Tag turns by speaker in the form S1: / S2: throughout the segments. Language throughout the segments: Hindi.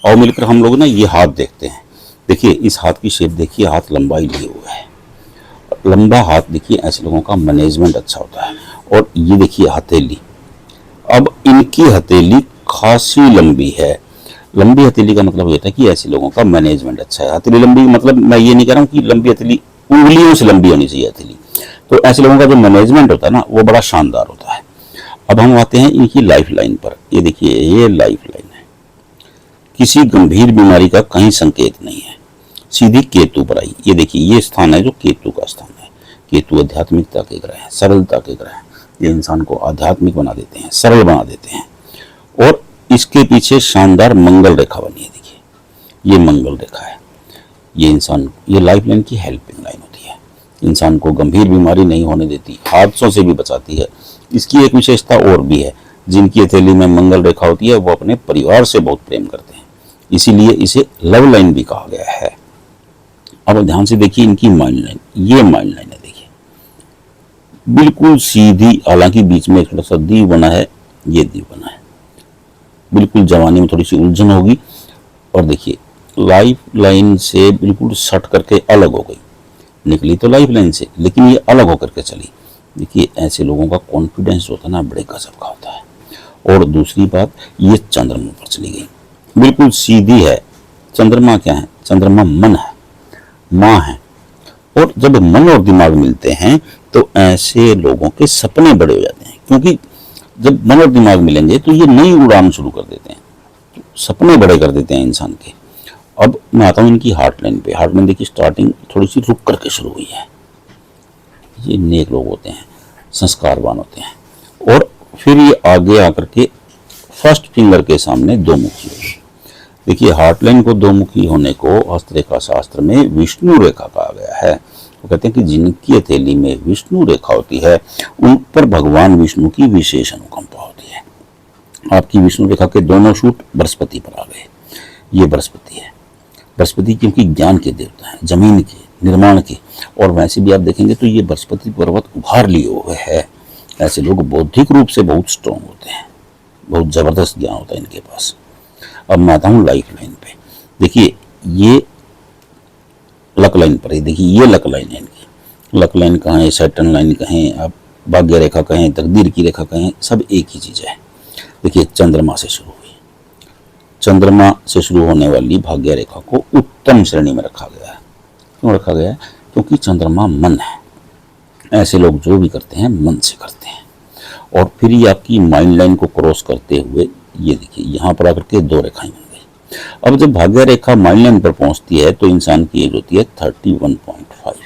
S1: और मिलकर हम लोग ना ये हाथ देखते हैं। देखिए इस हाथ की शेप देखिए, हाथ लंबाई लिए हुआ है, लंबा हाथ देखिए, ऐसे लोगों का मैनेजमेंट अच्छा होता है। और ये देखिए हथेली, अब इनकी हथेली खासी लंबी है। लंबी हथेली का मतलब होता है कि ऐसे लोगों का मैनेजमेंट अच्छा है। हथेली लंबी मतलब मैं ये नहीं कह रहा हूँ कि लंबी हथेली उंगलियों से लंबी होनी चाहिए हथेली। तो ऐसे लोगों का जो मैनेजमेंट होता है ना वो बड़ा शानदार होता है। अब हम आते हैं इनकी लाइफ लाइन पर। ये देखिए ये लाइफ लाइन है, किसी गंभीर बीमारी का कहीं संकेत नहीं है, सीधी केतु पर आई। ये देखिए ये स्थान है जो केतु का स्थान है। केतु आध्यात्मिकता के ग्रह है, सरलता के ग्रह है। ये इंसान को आध्यात्मिक बना देते हैं, सरल बना देते हैं। और इसके पीछे शानदार मंगल रेखा बनी है। देखिए ये मंगल रेखा है। ये इंसान, ये लाइफ लाइन की हेल्पिंग लाइन होती है, इंसान को गंभीर बीमारी नहीं होने देती, हादसों से भी बचाती है। इसकी एक विशेषता और भी है, जिनकी हथेली में मंगल रेखा होती है वो अपने परिवार से बहुत प्रेम करते हैं, इसीलिए इसे लव लाइन भी कहा गया है। अब ध्यान से देखिए इनकी माइंड लाइन, ये माइंड लाइन है देखिए बिल्कुल सीधी, हालांकि बीच में थोड़ा सा दीव बना है, ये दीव बना है, बिल्कुल जवानी में थोड़ी सी उलझन होगी। और देखिए लाइफ लाइन से बिल्कुल सट करके अलग हो गई, निकली तो लाइफ लाइन से लेकिन ये अलग होकर के चली। देखिए ऐसे लोगों का कॉन्फिडेंस होता है ना बड़े गजब का होता है। और दूसरी बात, ये चंद्रमा पर चली गई, बिल्कुल सीधी है। चंद्रमा क्या है? चंद्रमा मन है, माँ है। और जब मन और दिमाग मिलते हैं तो ऐसे लोगों के सपने बड़े हो जाते हैं, क्योंकि जब मन और दिमाग मिलेंगे तो ये नई उड़ान शुरू कर देते हैं, सपने बड़े कर देते हैं इंसान के। अब मैं आता हूँ इनकी हार्ट लाइन पे। हार्ट लाइन देखिए स्टार्टिंग थोड़ी सी रुक करके शुरू हुई है। ये नेक लोग होते हैं, संस्कारवान होते हैं। और फिर ये आगे आकर के फर्स्ट फिंगर के सामने दो मुखी होगी। देखिए हार्ट लाइन को दो मुखी होने को हस्तरेखा शास्त्र में विष्णु रेखा कहा गया है। वो कहते हैं कि जिनकी हथेली में विष्णु रेखा होती है उन पर भगवान विष्णु की विशेष अनुकंपा होती है। आपकी विष्णु रेखा के दोनों शूट बृहस्पति पर आ गए। ये बृहस्पति है, बृहस्पति क्योंकि ज्ञान के देवता है, जमीन के निर्माण के। और वैसे भी आप देखेंगे तो ये बृहस्पति पर्वत उभार लिए हुए है। ऐसे लोग बौद्धिक रूप से बहुत स्ट्रांग होते हैं, बहुत जबरदस्त ज्ञान होता है इनके पास। अब मैं आता हूँ लाइफ लाइन पे। देखिए ये लक लाइन पर है, देखिए ये लक लाइन है इनकी। लक लाइन कहें, सैटर्न लाइन कहें, आप भाग्य रेखा कहें, तकदीर की रेखा कहें, सब एक ही चीज है। देखिए चंद्रमा से शुरू हुई, चंद्रमा से शुरू होने वाली भाग्य रेखा को उत्तम श्रेणी में रखा गया है। क्यों रखा गया है? क्योंकि चंद्रमा मन है। ऐसे लोग जो भी करते हैं मन से करते हैं। और फिर ये आपकी माइंड लाइन को क्रॉस करते हुए ये देखिए यहाँ पर आकर के दो रेखाएं बन गई। अब जब भाग्य रेखा माइंड लाइन पर पहुंचती है तो इंसान की एज होती है 31.5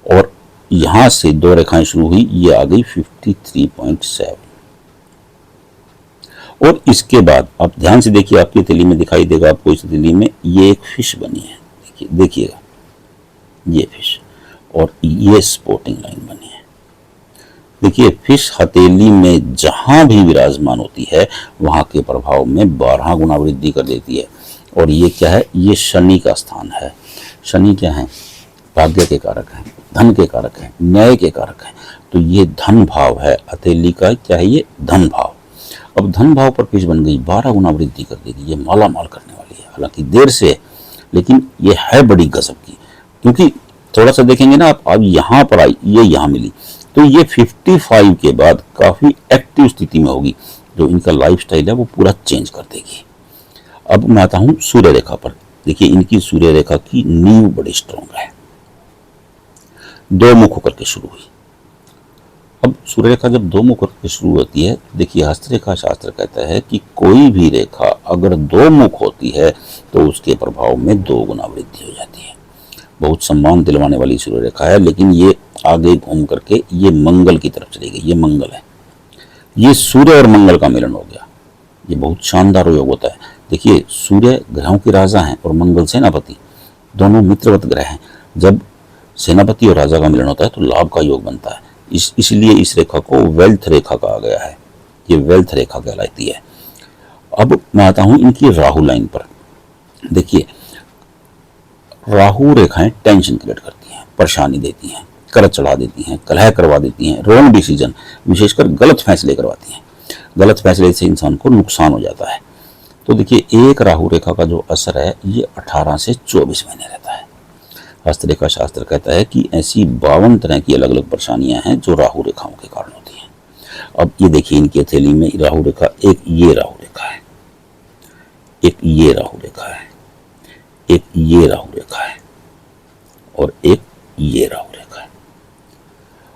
S1: और यहां से दो रेखाएं शुरू हुई, ये आ गई 53.7। और इसके बाद आप ध्यान से देखिए, आपकी हथेली में दिखाई देगा आपको, इस हथेली में ये एक फिश बनी है। देखिए देखिएगा ये फिश, और ये स्पोर्टिंग लाइन बनी है। देखिए फिश हथेली में जहां भी विराजमान होती है वहां के प्रभाव में 12 गुना वृद्धि कर देती है। और ये क्या है? ये शनि का स्थान है। शनि क्या है? भाग्य के कारक है, धन के कारक है, न्याय के कारक है। तो ये धन भाव है हथेली का। क्या है ये? धन भाव। अब धन भाव पर फिश बन गई, 12 गुना वृद्धि कर देगी। ये माला माल करने वाली है, हालांकि देर से है लेकिन ये है बड़ी गजब की। क्योंकि थोड़ा सा देखेंगे ना आप, अब यहाँ पर आई, ये यहाँ मिली, तो ये 55 के बाद काफी एक्टिव स्थिति में होगी। जो इनका लाइफस्टाइल है वो पूरा चेंज कर देगी। अब मैं आता हूं सूर्य रेखा पर। देखिए इनकी सूर्य रेखा की नींव बड़ी स्ट्रॉन्ग है, दो मुख होकर के शुरू हुई। अब सूर्य रेखा जब दो मुख होकर के शुरू होती है, देखिए हस्तरेखा शास्त्र कहता है कि कोई भी रेखा अगर दो मुख होती है तो उसके प्रभाव में 2 गुना वृद्धि हो जाती है। बहुत सम्मान दिलवाने वाली सूर्य रेखा है, लेकिन ये आगे घूम करके ये मंगल की तरफ चली गई। ये मंगल है, ये सूर्य और मंगल का मिलन हो गया। ये बहुत शानदार योग होता है। देखिए सूर्य ग्रहों के राजा हैं और मंगल सेनापति, दोनों मित्रवत ग्रह हैं। जब सेनापति और राजा का मिलन होता है तो लाभ का योग बनता है। इसलिए इस रेखा को वेल्थ रेखा कहा गया है। ये वेल्थ रेखा कहलाती है। अब मैं आता हूं इनकी राहु लाइन पर। देखिए राहु रेखाएं टेंशन क्रिएट करती हैं, परेशानी देती हैं, कर्ज चढ़ा देती हैं, कलह करवा देती हैं, रॉन्ग डिसीजन, विशेषकर गलत फैसले करवाती हैं। गलत फैसले से इंसान को नुकसान हो जाता है। तो देखिए एक राहु रेखा का जो असर है ये 18 से 24 महीने रहता है। हस्तरेखा शास्त्र कहता है कि ऐसी 52 तरह की अलग अलग परेशानियां हैं जो राहु रेखाओं के कारण होती हैं। अब ये देखिए इनकी हथेली में राहु रेखा, एक ये राहु रेखा है, एक ये राहु रेखा है, एक ये राहु रेखा है और एक ये राहु रेखा है।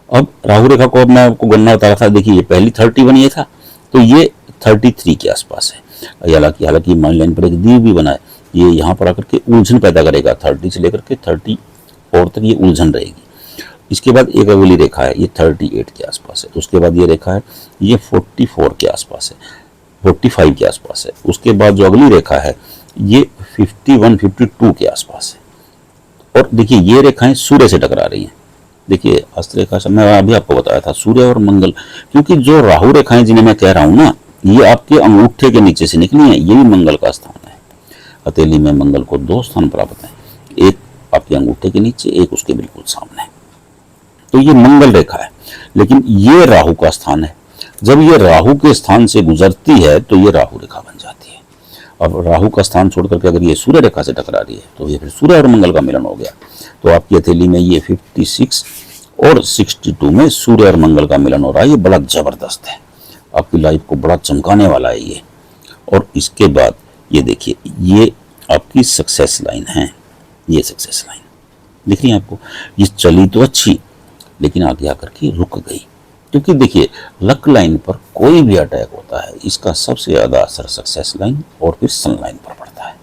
S1: अब राहु रेखा को अब मैं आपको गणना बता रहा था, देखिए ये पहली 31 ये था, तो ये 33 के आसपास है। हालांकि माइंड लाइन पर एक दीव भी बना है, ये यहाँ पर आकर के उलझन पैदा करेगा। 30 से लेकर के 34 तक ये उलझन रहेगी। इसके बाद एक अगली रेखा है, ये 38 के आसपास है। उसके बाद ये रेखा है, ये 44 के आसपास है, 45 के आसपास है। उसके बाद जो अगली रेखा है ये 51, 52 के आसपास है। और देखिए ये रेखाएं सूर्य से टकरा रही हैं। देखिए हस्तरेखा मैं अभी आपको बताया था सूर्य और मंगल, क्योंकि जो राहु रेखाएं जिन्हें मैं कह रहा हूं ना, ये आपके अंगूठे के नीचे से निकली हैं। ये भी मंगल का स्थान है। हथेली में मंगल को 2 स्थान प्राप्त हैं, एक आपके अंगूठे के नीचे, एक उसके बिल्कुल सामने। तो ये मंगल रेखा है, लेकिन ये राहु का स्थान है। जब ये राहु के स्थान से गुजरती है तो ये राहु रेखा बन जाती है। अब राहु का स्थान छोड़ करके अगर ये सूर्य रेखा से टकरा रही है तो ये फिर सूर्य और मंगल का मिलन हो गया। तो आपकी हथेली में ये 56 और 62 में सूर्य और मंगल का मिलन हो रहा है। ये बड़ा जबरदस्त है, आपकी लाइफ को बड़ा चमकाने वाला है ये। और इसके बाद ये देखिए ये आपकी सक्सेस लाइन है। ये सक्सेस लाइन दिख रही है आपको, ये चली तो अच्छी लेकिन आगे आकर के रुक गई। क्योंकि देखिए लक लाइन पर कोई भी अटैक होता है, इसका सबसे ज्यादा असर सक्सेस लाइन और फिर सन लाइन पर पड़ता है।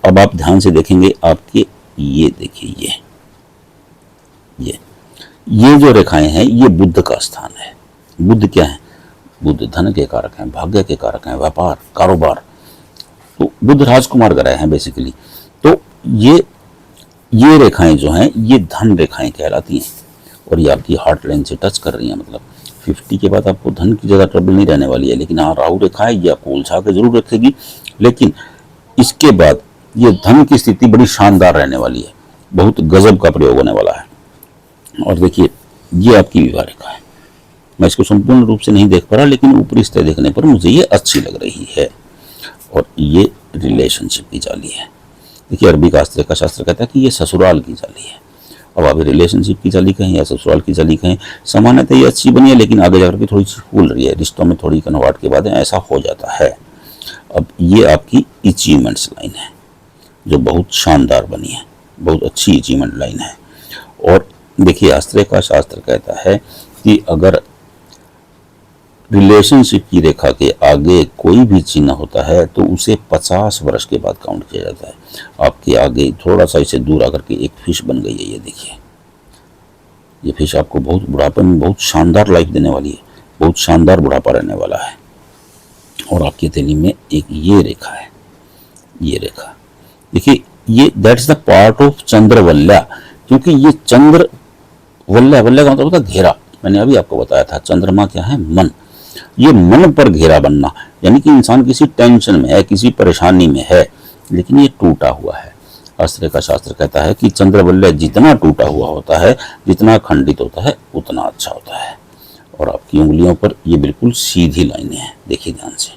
S1: अब आप ध्यान से देखेंगे, आपके ये देखिए ये जो रेखाएं हैं ये बुध का स्थान है। बुध क्या है? बुध धन के कारक हैं, भाग्य के कारक हैं, व्यापार, कारोबार। तो बुध राजकुमार ग्रह हैं बेसिकली। तो ये रेखाएं जो हैं ये धन रेखाएं कहलाती हैं और ये आपकी हार्ट लाइन से टच कर रही हैं। मतलब 50 के बाद आपको धन की ज़्यादा ट्रबल नहीं रहने वाली है, लेकिन हाँ राहु रेखा है, ये आपको उलझा के जरूर रखेगी, लेकिन इसके बाद ये धन की स्थिति बड़ी शानदार रहने वाली है, बहुत गजब का प्रयोग होने वाला है। और देखिए ये आपकी विवाह रेखा है। मैं इसको संपूर्ण रूप से नहीं देख पा रहा, लेकिन ऊपरी सतह देखने पर मुझे ये अच्छी लग रही है। और ये रिलेशनशिप की जाली है। देखिए अरबी का शास्त्र कहता है कि ये ससुराल की जाली है। अब आप रिलेशनशिप की जाली कहें या ससुराल की जाली कहें, सामान्यतः ये अच्छी बनी है, लेकिन आगे जाकर के थोड़ी सी फूल रही है। रिश्तों में थोड़ी कनवाट के बाद ऐसा हो जाता है। अब ये आपकी अचीवमेंट्स लाइन है जो बहुत शानदार बनी है, बहुत अच्छी अचीवमेंट लाइन है। और देखिए हस्तरेखा शास्त्र कहता है कि अगर रिलेशनशिप की रेखा के आगे कोई भी चिन्ह होता है तो उसे 50 वर्ष के बाद काउंट किया जाता है। आपके आगे थोड़ा सा इसे दूर आकर के एक फिश बन गई है। ये देखिए ये फिश आपको बहुत बुढ़ापे में बहुत शानदार लाइफ देने वाली है, बहुत शानदार बुढ़ापा रहने वाला है। और आपकी हथेली में एक ये रेखा है, ये रेखा देखिए ये दैट्स द पार्ट ऑफ चंद्रवल्या। क्योंकि ये चंद्र वल्या का मतलब होता है घेरा। मैंने अभी आपको बताया था चंद्रमा क्या है? मन। ये मन पर घेरा बनना, यानी कि इंसान किसी टेंशन में है, किसी परेशानी में है, लेकिन ये टूटा हुआ है। हस्तरेखा शास्त्र कहता है कि चंद्रवल्य जितना टूटा हुआ होता है, जितना खंडित होता है, उतना अच्छा होता है। और आपकी उंगलियों पर ये बिल्कुल सीधी लाइनें हैं, देखिए ध्यान से।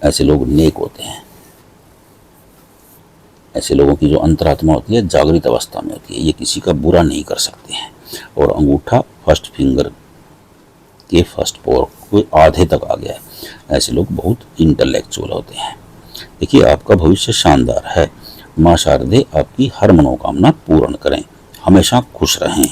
S1: ऐसे लोग नेक होते हैं। ऐसे लोगों की जो अंतरात्मा होती है जागृत अवस्था में होती है, ये किसी का बुरा नहीं कर सकते हैं। और अंगूठा फर्स्ट फिंगर के फर्स्ट पोर के आधे तक आ गया है। ऐसे लोग बहुत इंटेलेक्चुअल होते हैं। देखिए आपका भविष्य शानदार है। मां शारदे आपकी हर मनोकामना पूर्ण करें। हमेशा खुश रहें।